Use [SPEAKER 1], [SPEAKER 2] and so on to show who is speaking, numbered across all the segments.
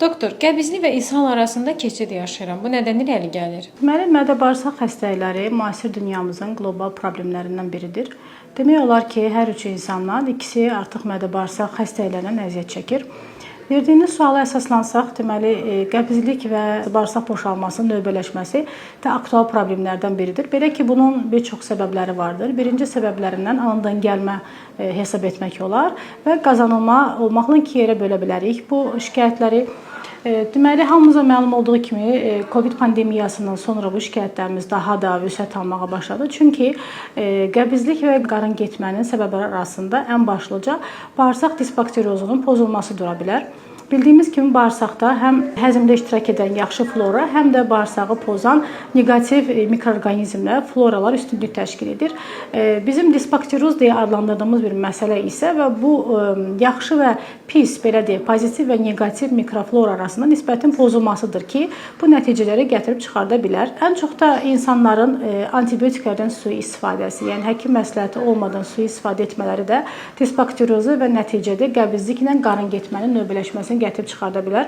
[SPEAKER 1] Doktor, qəbizlik və ishal arasında keçid yaşayıram. Bu nədən irəli gəlir?
[SPEAKER 2] Deməli, mədə-bağırsaq xəstəlikləri müasir dünyamızın qlobal problemlərindən biridir. Demək olar ki, hər üç insandan ikisi artıq mədə-bağırsaq xəstəliklərindən əziyyət çəkir. Verdiyiniz suala əsaslansaq, deməli, qəbizlik və bağırsaq boşalmasının növbələşməsi də aktual problemlərdən biridir. Belə ki, bunun bir çox səbəbləri vardır. Birinci səbəblərindən andan gəlmə hesab etmək olar və qazanılma olmaqla iki yerə bölə bilərik. Bu şikayətləri deməli, hamımıza məlum olduğu kimi COVID pandemiyasından sonra bu şikayətlərimiz daha da vüsət almağa başladı. Çünki qəbizlik və qarın getmənin səbəbləri arasında ən başlıca bağırsaq disbakteriozunun pozulması dura bilər. Bildiyimiz kimi bağırsaqda həm həzmdə iştirak edən yaxşı flora, həm də bağırsağı pozan neqativ mikroorqanizmlər, floralar üstünlük təşkil edir. Bizim disbakteroz deyə adlandırdığımız bir məsələ isə və bu yaxşı və pis, belə deyək, pozitiv və neqativ mikroflora arasında nisbətin pozulmasıdır ki, bu nəticələri gətirib çıxarda bilər. Ən çox da insanların antibiotiklərdən sui-istifadəsi, yəni həkim məsləhəti olmadan sui-istifadə etmələri də disbakterozu və nəticədə qəbizliklə qarın getmənin növbələşməsini gətirib çıxarda bilər.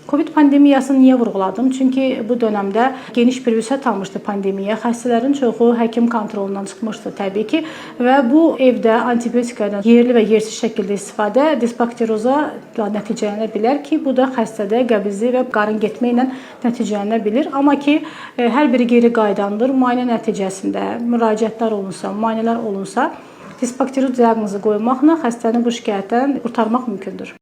[SPEAKER 2] COVID pandemiyasını niyə vurğuladım? Çünki bu dövrdə geniş bir vüsət almışdı pandemiya. Xəstələrin çoxu həkim kontrolundan çıxmışdı təbii ki və bu evdə antibiotiklərdən yerli və yersiz şəkildə istifadə disbakteroza nəticələnə bilər ki, bu da xəstədə qəbizlik və qarın getmə ilə nəticələnə bilir. Amma ki, hər biri geri qaydandır. Müayinə nəticəsində müraciətlər olunsa, müayinələr olunsa, disbakteroz diaqnozu qoymaqla xəstəni bu şikayətdən qurtarmaq mümkündür.